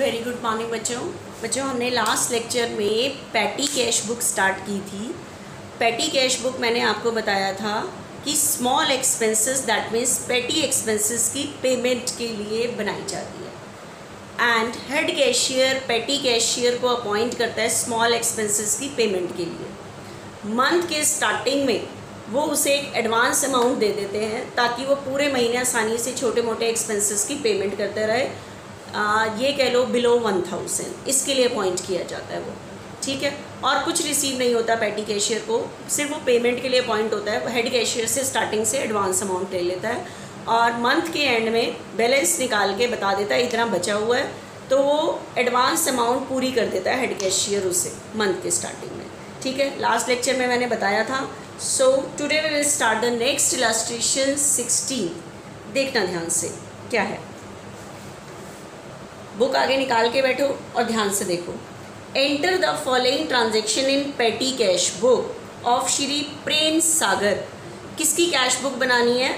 Very good morning बच्चों हमने last lecture में पैटी कैश बुक स्टार्ट की थी। पैटी कैश बुक मैंने आपको बताया था कि small expenses that means petty expenses की पेमेंट के लिए बनाई जाती है and head cashier petty cashier को अपॉइंट करता है स्मॉल एक्सपेंसेस की पेमेंट के लिए। मंथ के स्टार्टिंग में वो उसे एक एडवांस अमाउंट दे देते हैं ताकि वो पूरे महीने आसानी से छोटे मोटे एक्सपेंसेस की पेमेंट करते रहे। ये कह लो बिलो 1000 इसके लिए अपॉइंट किया जाता है वो, ठीक है। और कुछ रिसीव नहीं होता पैटी कैशियर को, सिर्फ वो पेमेंट के लिए अपॉइंट होता है। हेड कैशियर से स्टार्टिंग से एडवांस अमाउंट ले लेता है और मंथ के एंड में बैलेंस निकाल के बता देता है इतना बचा हुआ है, तो वो एडवांस अमाउंट पूरी कर देता है हेड कैशियर उसे मंथ के स्टार्टिंग में, ठीक है। लास्ट लेक्चर में मैंने बताया था। So today we will start the next illustration 16। देखना ध्यान से क्या है, बुक आगे निकाल के बैठो और ध्यान से देखो। Enter the following transaction in petty cash book of Shri Prem Sagar. किसकी कैश बुक बनानी है?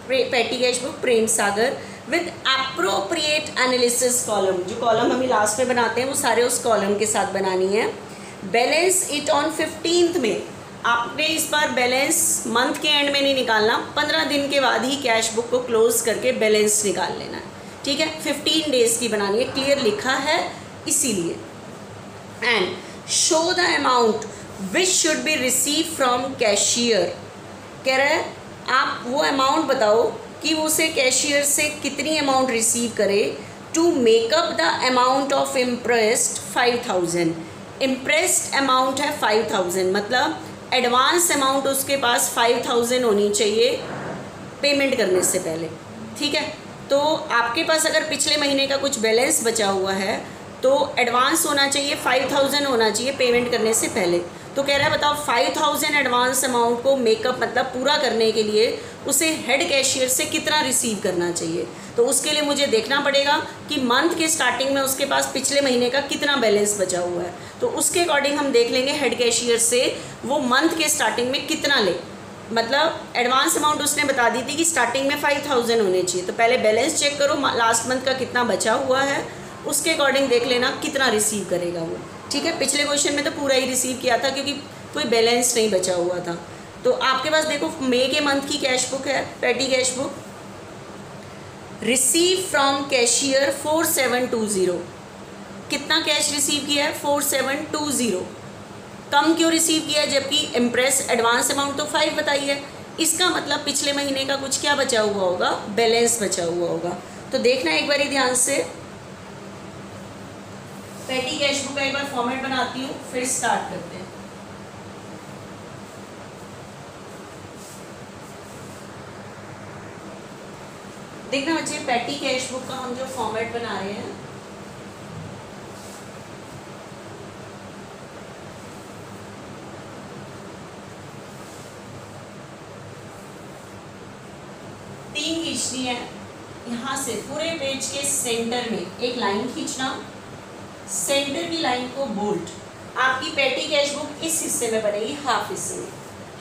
Petty cash book Prem Sagar with appropriate analysis column. जो कॉलम हम लास्ट में बनाते हैं वो सारे उस कॉलम के साथ बनानी है। बैलेंस इट ऑन 15th में। आपने इस बार बैलेंस मंथ के एंड में नहीं निकालना, 15 दिन के बाद ही कैश बुक को क्लोज करके बैलेंस निकाल लेना है, ठीक है। 15 डेज़ की बनानी है, क्लियर लिखा है इसीलिए। And show the amount which should be receive from cashier. कह रहा है आप वो अमाउंट बताओ कि वो उसे कैशियर से कितनी अमाउंट रिसीव करे to make up the amount of imprest 5000। Imprest amount है 5000, मतलब एडवांस अमाउंट उसके पास 5000 होनी चाहिए पेमेंट करने से पहले, ठीक है। तो आपके पास अगर पिछले महीने का कुछ बैलेंस बचा हुआ है तो एडवांस होना चाहिए 5000 होना चाहिए पेमेंट करने से पहले। तो कह रहा है बताओ 5000 एडवांस अमाउंट को मेकअप मतलब पूरा करने के लिए उसे हेड कैशियर से कितना रिसीव करना चाहिए। तो उसके लिए मुझे देखना पड़ेगा कि मंथ के स्टार्टिंग में उसके पास पिछले महीने का कितना बैलेंस बचा हुआ है, तो उसके अकॉर्डिंग हम देख लेंगे हेड कैशियर से वो मंथ के स्टार्टिंग में कितना ले। मतलब एडवांस अमाउंट उसने बता दी थी कि स्टार्टिंग में 5000 होने चाहिए, तो पहले बैलेंस चेक करो लास्ट मंथ का कितना बचा हुआ है, उसके अकॉर्डिंग देख लेना कितना रिसीव करेगा वो, ठीक है। पिछले क्वेश्चन में तो पूरा ही रिसीव किया था क्योंकि कोई बैलेंस नहीं बचा हुआ था। तो आपके पास देखो मई के मंथ की कैश बुक है, petty cash book. Receive from cashier 4720। कितना कैश रिसीव किया है? 4720। कम क्यों रिसीव किया है जबकि इम्प्रेस एडवांस अमाउंट तो 5 बताई है? इसका मतलब पिछले महीने का कुछ क्या बचा हुआ होगा, बैलेंस बचा हुआ होगा। तो देखना एक बार ध्यान से, पैटी कैश बुक का एक बार फॉर्मेट बनाती हूँ फिर स्टार्ट करते हैं। देखना बच्चे पैटी कैश बुक का हम जो फॉर्मेट बना रहे हैं, तीन खींचनी है। यहाँ से पूरे पेज के सेंटर में एक लाइन खींचना, सेंटर की लाइन को बोल्ड। आपकी पैटी कैश बुक इस हिस्से में बनेगी, हाफ हिस्से में।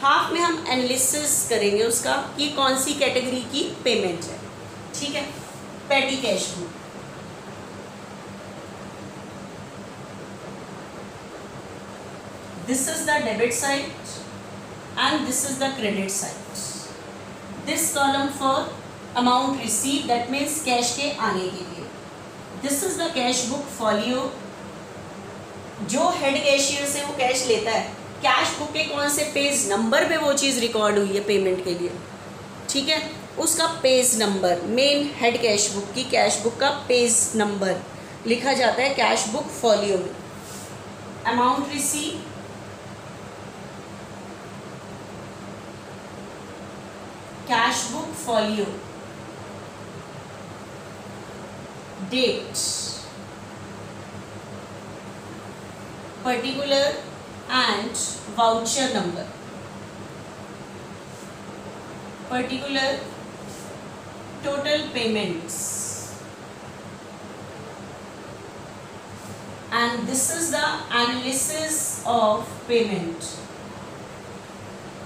हाफ में हम एनालिसिस करेंगे उसका कि कौन सी कैटेगरी की पेमेंट है, ठीक है। Petty cash book this is the debit side and this is the credit side. This column for amount receive that means cash के आने के लिए। This is the cash book folio. जो हेड कैशियर से वो कैश लेता है, cash book के कौन से पेज नंबर पे वो चीज़ रिकॉर्ड हुई है पेमेंट के लिए, ठीक है, उसका page number. Main head cash book की कैश बुक का पेज नंबर लिखा जाता है कैश बुक फॉलियो में। Amount receive, cash book folio, date, particular and voucher number, particular, total payments, and this is the analysis of payment.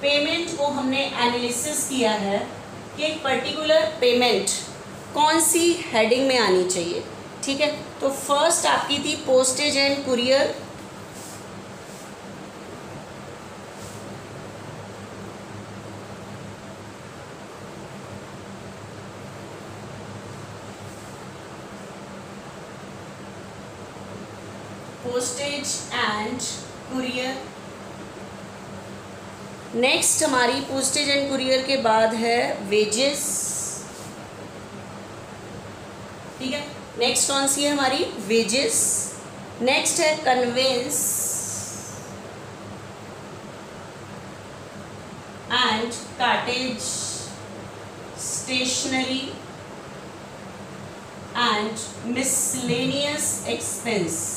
Payment को हमने analysis किया है कि एक पर्टिकुलर पेमेंट कौन सी हेडिंग में आनी चाहिए, ठीक है, तो फर्स्ट आपकी थी postage and courier, postage and courier. Next हमारी पोस्टेज एंड कुरियर के बाद है वेजेस, ठीक है। नेक्स्ट कौन सी है हमारी, वेजेस। नेक्स्ट है conveyance and cartage, stationery and miscellaneous expense.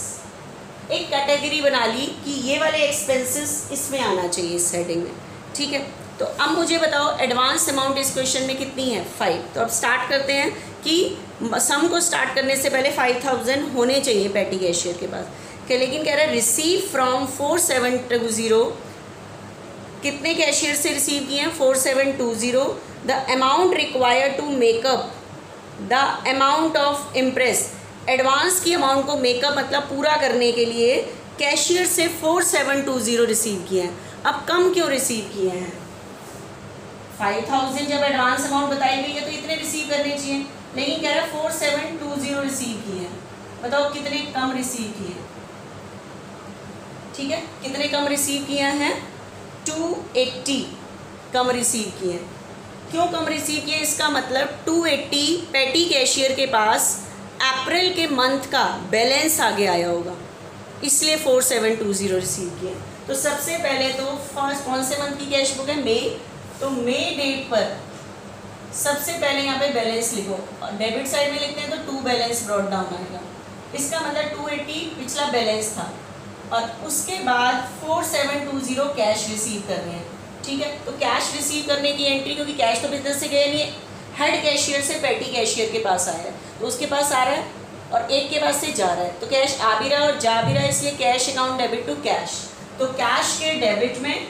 एक कैटेगरी बना ली कि ये वाले एक्सपेंसेस इसमें आना चाहिए इस हेडिंग में, ठीक है। तो अब मुझे बताओ एडवांस अमाउंट इस क्वेश्चन में कितनी है, 5। तो अब स्टार्ट करते हैं कि सम को स्टार्ट करने से पहले 5000 होने चाहिए पैटी कैशियर के पास, कि लेकिन कह रहा है रिसीव फ्रॉम 4720, कितने कैशियर से रिसीव किए हैं, 4720। The amount required to make up the amount of imprest, advance की अमाउंट को मेकअप मतलब पूरा करने के लिए कैशियर से 4720 रिसीव किए हैं। अब कम क्यों रिसीव किए हैं, 5000 जब एडवांस अमाउंट बताई गई है तो इतने रिसीव करने चाहिए, लेकिन कह रहा है 4720 रिसीव किए हैं। बताओ कितने कम रिसीव किए हैं, ठीक है, कितने कम रिसीव किए हैं, 280 कम रिसीव किए हैं। क्यों कम रिसीव किए, इसका मतलब 280 पैटी कैशियर के पास अप्रैल के मंथ का बैलेंस आगे आया होगा, इसलिए 4720 रिसीव किए। तो सबसे पहले तो फर्स्ट कौन से मंथ की कैश बुक है, मई, तो मई डेट पर सबसे पहले यहाँ पे बैलेंस लिखो, और डेबिट साइड में लिखते हैं तो 2 बैलेंस ब्रॉट डाउन आएगा, इसका मतलब 280 पिछला बैलेंस था, और उसके बाद 4720 कैश रिसीव कर रहे हैं, ठीक है। तो कैश रिसीव करने की एंट्री, क्योंकि कैश तो बिजनेस से गया नहीं है, हेड कैशियर से पैटी कैशियर के पास आया है, तो उसके पास आ रहा है और एक के पास से जा रहा है, तो कैश आ भी रहा है और जा भी रहा है, इसलिए cash account debit to cash. तो कैश के डेबिट में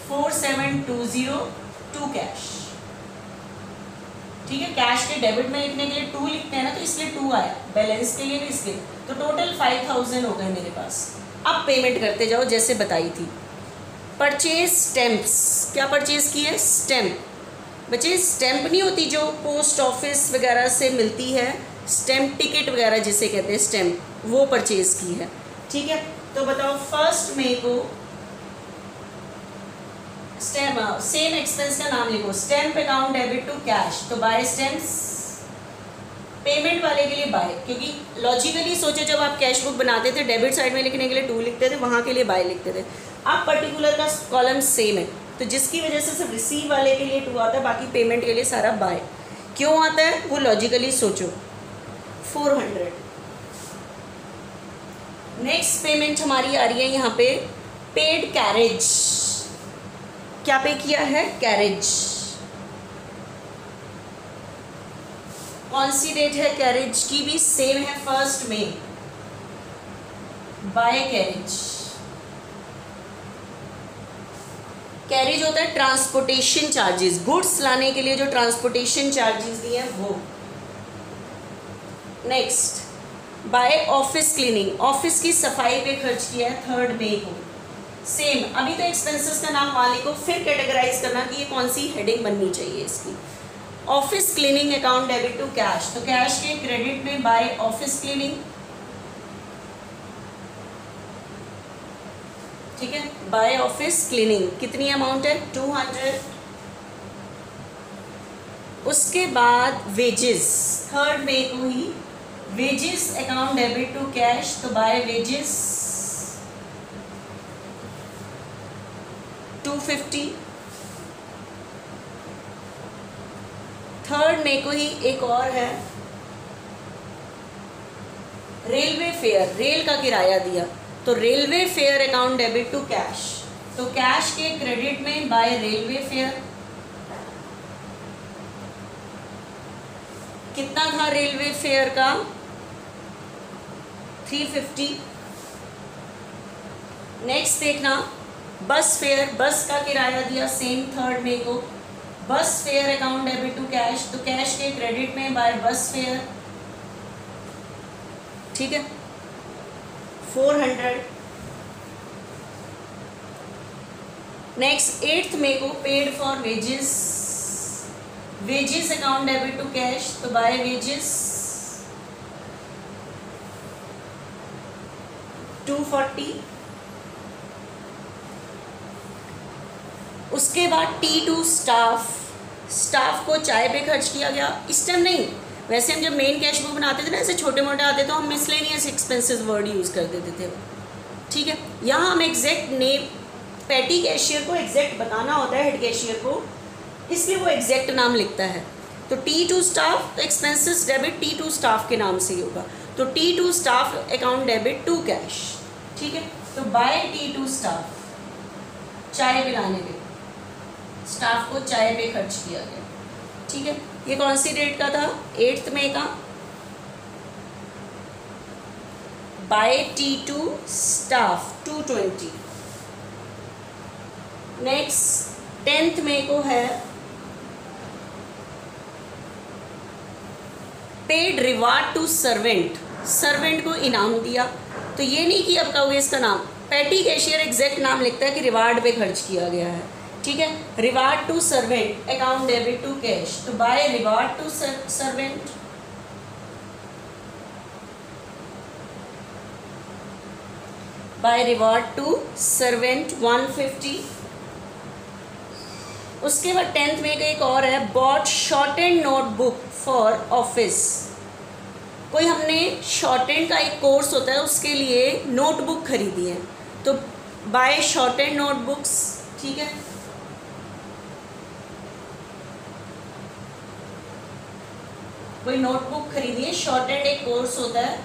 4720 टू कैश, ठीक है। कैश के डेबिट में लिखने के लिए 2 लिखते हैं ना, तो इसलिए 2 आया, बैलेंस के लिए भी इसलिए, तो टोटल 5000 हो गए मेरे पास। अब पेमेंट करते जाओ जैसे बताई थी। परचेज स्टैंप्स, क्या परचेज की है, स्टैंप। बच्चे स्टैंप नहीं होती जो पोस्ट ऑफिस वगैरह से मिलती है, स्टैंप टिकट वगैरह जिसे कहते हैं स्टैंप, वो परचेज की है, ठीक है। तो बताओ फर्स्ट मई को स्टैम्प, सेम एक्सपेंस का नाम लिखो, stamp account debit to cash, तो बाय स्टैम्प्स। पेमेंट वाले के लिए बाय, क्योंकि लॉजिकली सोचो जब आप कैश बुक बनाते थे डेबिट साइड में लिखने के लिए 2 लिखते थे, वहाँ के लिए बाय लिखते थे। अब पर्टिकुलर का कॉलम सेम है, तो जिसकी वजह से सिर्फ रिसीव वाले के लिए 2 आता है, बाकी पेमेंट के लिए सारा बाय। क्यों आता है वो लॉजिकली सोचो, 400। नेक्स्ट पेमेंट हमारी आ रही है यहाँ पे पेड कैरेज, क्या पे किया है, कैरेज। कौन सी डेट है कैरेज की, भी सेम है, फर्स्ट में बाय कैरेज। कैरेज होता है ट्रांसपोर्टेशन चार्जेस, गुड्स लाने के लिए जो ट्रांसपोर्टेशन चार्जेस दिए हैं वो। Next by office cleaning, office की सफाई पे खर्च किया है 3 मई को, सेम। अभी तो एक्सपेंसेस का नाम मान लो, फिर कैटेगराइज करना कि ये कौन सी हेडिंग बननी चाहिए इसकी। Office cleaning account debit to cash, तो कैश के क्रेडिट में बाय ऑफिस क्लीनिंग, ठीक है, बाय ऑफिस क्लीनिंग। कितनी अमाउंट है, 200। उसके बाद वेजेस, 3 मई को ही wages account debit to cash, तो बाय वेजेस 250। 3 मई को ही एक और है रेलवे फेयर, रेल का किराया दिया, तो railway fare account debit to cash, तो कैश के क्रेडिट में बाय रेलवे फेयर। कितना था रेलवे फेयर का, 350। नेक्स्ट देखना बस फेयर, बस का किराया दिया सेम 3 मई को, bus fare account debit to cash, तो कैश के क्रेडिट में बाय बस फेयर ठीक है, 400। नेक्स्ट 8th मे को paid for wages, wages account debit to cash, तो बाय वेजेस 240। उसके बाद T2 स्टाफ, स्टाफ को चाय पे खर्च किया गया। इस टाइम नहीं, वैसे हम जब मेन कैश बुक बनाते थे ना, ऐसे छोटे मोटे आते तो हम मिसलेनियस एक्सपेंसेस वर्ड यूज़ कर देते थे, ठीक है। यहाँ हम एग्जैक्ट नेम, पैटी कैशियर को एग्जैक्ट बताना होता है हेड कैशियर को, इसलिए वो एग्जैक्ट नाम लिखता है। तो T2 स्टाफ, तो एक्सपेंसेस डेबिट T2 स्टाफ के नाम से ही होगा, तो T2 staff account debit to cash, ठीक है। तो बाय T2 स्टाफ, चाय पिलाने पे, स्टाफ को चाय पे खर्च किया गया, ठीक है। ये कौन सी डेट का था? 8th मे का। Bye T2 staff 220। Next 10th May को है paid reward to servant, servant को इनाम दिया। तो ये नहीं कि अब कहोगे इसका नाम, पैटी कैशियर एग्जैक्ट नाम लिखता है कि रिवार्ड पे खर्च किया गया है, ठीक है। Reward to servant account debit to cash, तो by reward to servant, by reward to servant 150। उसके बाद 10th में एक और है bought short and notebook for office. कोई हमने शॉर्ट एंड का एक कोर्स होता है, उसके लिए नोटबुक खरीदी है, तो बाय शॉर्ट एंड नोटबुक्स, ठीक है। कोई नोटबुक खरीदी है, शॉर्ट एंड एक कोर्स होता है,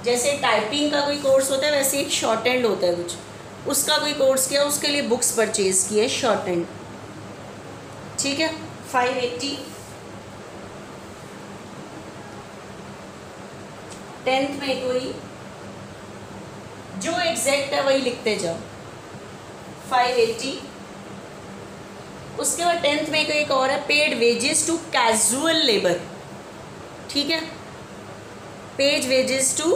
जैसे टाइपिंग का कोई कोर्स होता है वैसे एक शॉर्ट एंड होता है कुछ, उसका कोई कोर्स किया, उसके लिए बुक्स परचेज किए शॉर्ट एंड, ठीक है। 580। 10th में कोई जो एग्जैक्ट है वही लिखते जाओ, 580। उसके बाद 10th में कोई एक और है paid wages to casual labour, ठीक है। Paid wages to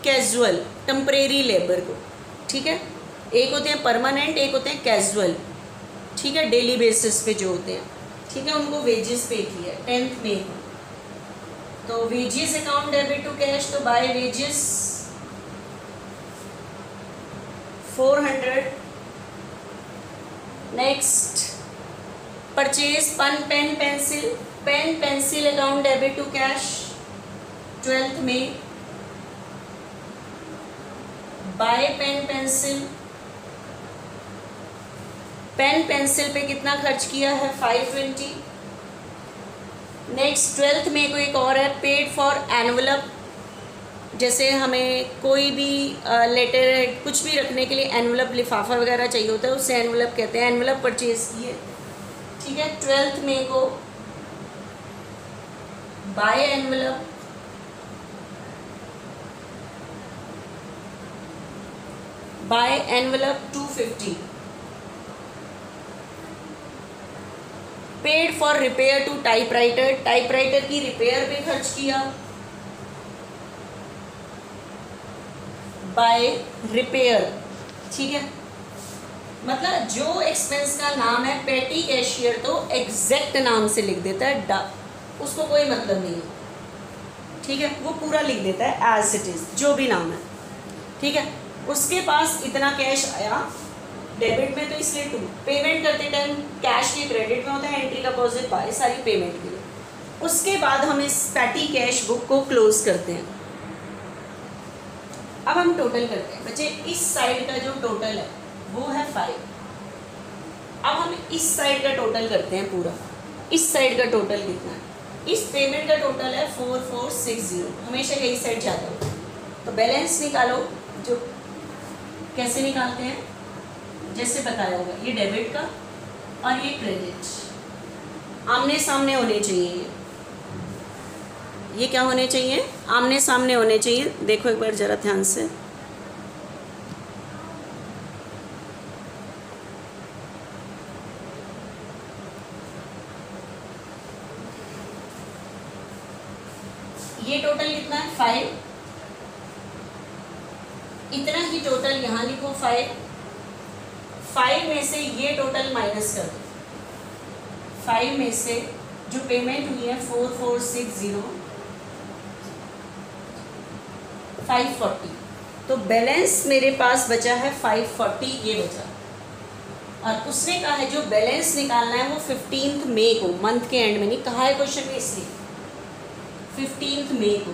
casual temporary labour को, ठीक है। एक होते हैं परमानेंट, एक होते हैं कैजुअल, ठीक है, डेली बेसिस पे जो होते हैं, ठीक है, उनको वेजेस पे किया 10th में। तो wages account debit to cash, तो by wages 400। Next purchase pen pencil, pen pencil account debit to cash 12th में, by pen pencil, pen pencil पे कितना खर्च किया है? 520। नेक्स्ट 12th में कोई एक और है पेड फॉर एनवलप, जैसे हमें कोई भी लेटर कुछ भी रखने के लिए एनवलप लिफाफा वगैरह चाहिए होता है, उससे एनवलप कहते हैं, एनवलप परचेज किए, ठीक है। 12th में को buy envelope, buy envelope 250। Paid for repair to typewriter, typewriter की रिपेयर पे खर्च किया, बाय रिपेयर, ठीक है। मतलब जो एक्सपेंस का नाम है पेटी कैशियर तो एग्जैक्ट नाम से लिख देता है, उसको कोई मतलब नहीं है, ठीक है, वो पूरा लिख देता है एज इट इज जो भी नाम है, ठीक है। उसके पास इतना कैश आया डेबिट में, तो इसलिए 2 पेमेंट करते टाइम कैश के क्रेडिट में होता है, एंट्री डिपॉजिट बाय सारी पेमेंट के लिए। उसके बाद हम इस पैटी कैश बुक को क्लोज करते हैं। अब हम टोटल करते हैं बच्चे, इस साइड का जो टोटल है वो है 5। अब हम इस साइड का टोटल करते हैं पूरा, इस साइड का टोटल कितना है? इस पेमेंट का टोटल है 4460, हमेशा यही साइड जाता है। तो बैलेंस निकालो, जो कैसे निकालते हैं जैसे बताया होगा, ये डेबिट का और ये क्रेडिट आमने सामने होने चाहिए, ये क्या होने चाहिए? आमने सामने होने चाहिए। देखो एक बार ज़रा ध्यान से, ये टोटल कितना है? 5। इतना ही टोटल यहाँ लिखो 5, 5 में से ये टोटल माइनस कर दो, 5 में से जो पेमेंट हुई है 4460 540, तो बैलेंस मेरे पास बचा है 540, ये बचा। और उसने कहा है जो बैलेंस निकालना है वो 15 मई को, मंथ के एंड में नहीं कहा है क्वेश्चन में, इसलिए 15 मई को।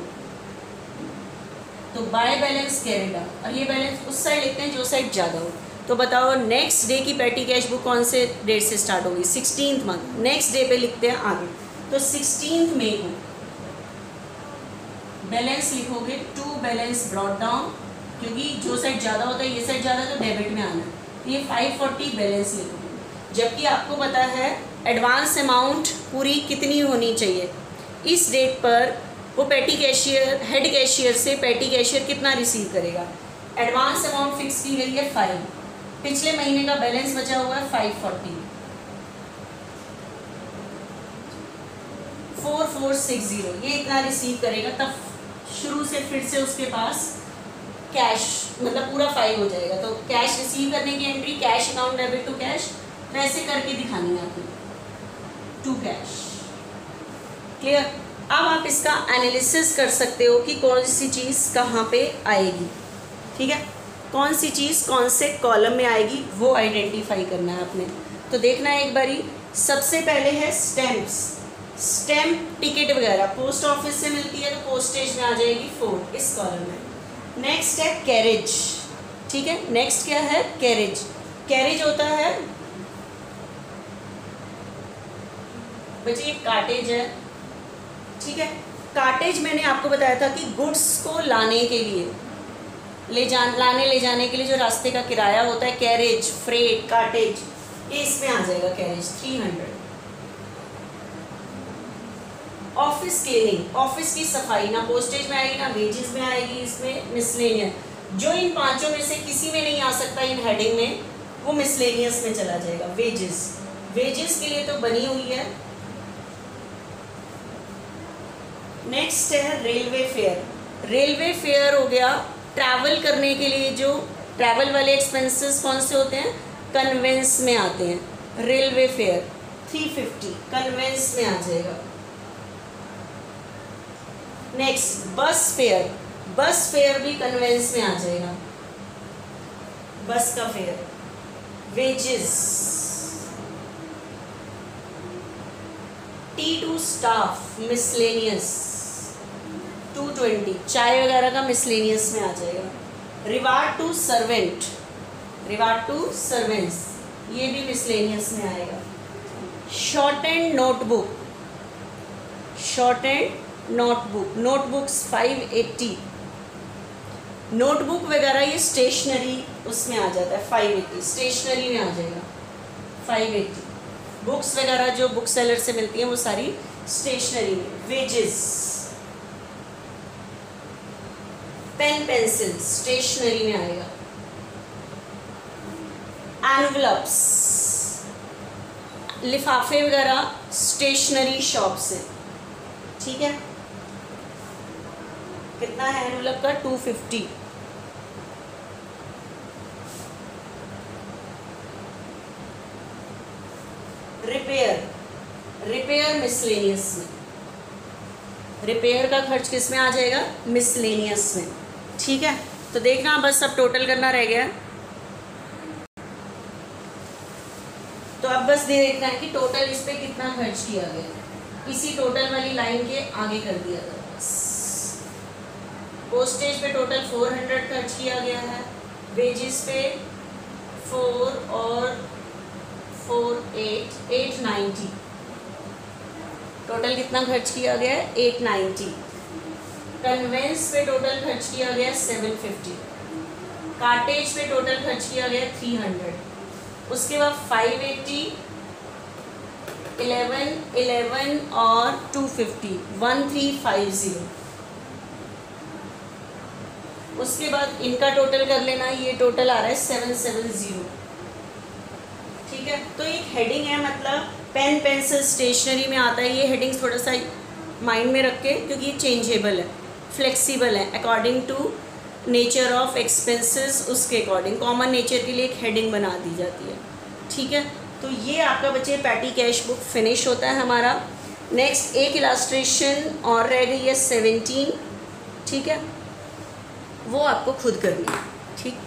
तो बाय बैलेंस कैरेड आउट, और ये बैलेंस उस साइड लिखते हैं जो साइड ज़्यादा हो। तो बताओ नेक्स्ट डे की पेटी कैश बुक कौन से डेट से स्टार्ट होगी? 16th मंथ, नेक्स्ट डे पे लिखते हैं आगे। तो 16 मई को बैलेंस लिखोगे टू बैलेंस ब्रॉट डाउन, क्योंकि जो साइड ज़्यादा होता है ये साइड ज़्यादा तो डेबिट में आना है, ये 540 बैलेंस लिखोगे। जबकि आपको पता है एडवांस अमाउंट पूरी कितनी होनी चाहिए, इस डेट पर वो पेटी कैशियर, हेड कैशियर से पेटी कैशियर कितना रिसीव करेगा। एडवांस अमाउंट फिक्स की गई है 5, पिछले महीने का बैलेंस बचा हुआ है 540, 4460, ये इतना रिसीव करेगा। तब शुरू से फिर से उसके पास कैश मतलब पूरा 5 हो जाएगा। तो कैश रिसीव करने की entry cash account debit to cash, तो ऐसे करके दिखानी है आपको टू कैश। क्लियर? अब आप इसका एनालिसिस कर सकते हो कि कौन सी चीज़ कहाँ पे आएगी। ठीक है, कौन सी चीज़ कौन से कॉलम में आएगी वो आइडेंटिफाई करना है आपने। तो देखना है एक बारी, सबसे पहले है स्टैम्प्स, स्टैम्प टिकट वगैरह पोस्ट ऑफिस से मिलती है तो पोस्टेज में आ जाएगी 4 इस कॉलम में। नेक्स्ट है कैरेज, ठीक है, नेक्स्ट क्या है कैरेज। कैरेज होता है बच्चे ये कार्टेज है, ठीक है। कार्टेज मैंने आपको बताया था कि गुड्स को लाने के लिए लाने ले जाने के लिए जो रास्ते का किराया होता है, कैरेज, फ्रेट, कार्टेज, ये इसमें आ जाएगा कैरेज 300। ऑफिस क्लीनिंग, ऑफिस की सफाई ना पोस्टेज में आएगी ना वेजेस में आएगी, इसमें मिसलेनियस, जो इन पांचों में से किसी में नहीं आ सकता इन हेडिंग में, वो मिसलेनियस में चला जाएगा। वेजेस, वेजेस के लिए तो बनी हुई है। नेक्स्ट है रेलवे फेयर, रेलवे फेयर हो गया ट्रैवल करने के लिए, जो ट्रैवल वाले एक्सपेंसेस कौन से होते हैं, कन्वेंस में आते हैं। रेलवे फेयर 350 कन्वेंस में आ जाएगा। नेक्स्ट बस फेयर, बस फेयर भी कन्वेंस में आ जाएगा, बस का fair. Wages, T2 staff miscellaneous 220, चाय वगैरह का मिसलेनियस में आ जाएगा। Reward to servant, reward to servants, ये भी मिसलेनियस में आएगा। Short and notebook, short and notebook, notebooks 580, notebook वगैरह ये स्टेशनरी उसमें आ जाता है 580, स्टेशनरी में आ जाएगा 580। बुक्स वगैरह जो बुक सेलर से मिलती हैं वो सारी स्टेशनरी में। वेजेस, पेन पेंसिल स्टेशनरी में आएगा। एनवलप्स, लिफाफे वगैरह स्टेशनरी शॉप से, ठीक है। कितना है एनवलप का 250। रिपेयर, रिपेयर मिसलेनियस में, रिपेयर का खर्च किस में आ जाएगा, मिसलेनियस में, ठीक है। तो देखना बस अब टोटल करना रह गया, तो अब बस देखना है कि टोटल इस पे कितना खर्च किया गया, इसी टोटल वाली लाइन के आगे कर दिया था बस। पोस्टेज पे टोटल 400 खर्च किया गया है, वेजेस पे 4 और 4 890, टोटल कितना खर्च किया गया है 890। कन्वेंस पे टोटल खर्च किया गया 750, कार्टेज पे टोटल खर्च किया गया 300, उसके बाद 580, 11 और 250 1350। उसके बाद इनका टोटल कर लेना, ये टोटल आ रहा है 770, ठीक है। तो एक हेडिंग है, मतलब पेन पेंसिल स्टेशनरी में आता है, ये हेडिंग्स थोड़ा सा माइंड में रख के, क्योंकि ये चेंजेबल है, फ्लेक्सिबल है, according to nature of expenses उसके अकॉर्डिंग कॉमन नेचर के लिए एक हेडिंग बना दी जाती है। ठीक है, तो ये आपका बच्चे पैटी कैश बुक फिनिश होता है हमारा। नेक्स्ट एक इलास्ट्रेशन और रह गई है 17। ठीक है, वो आपको खुद करनी है। ठीक।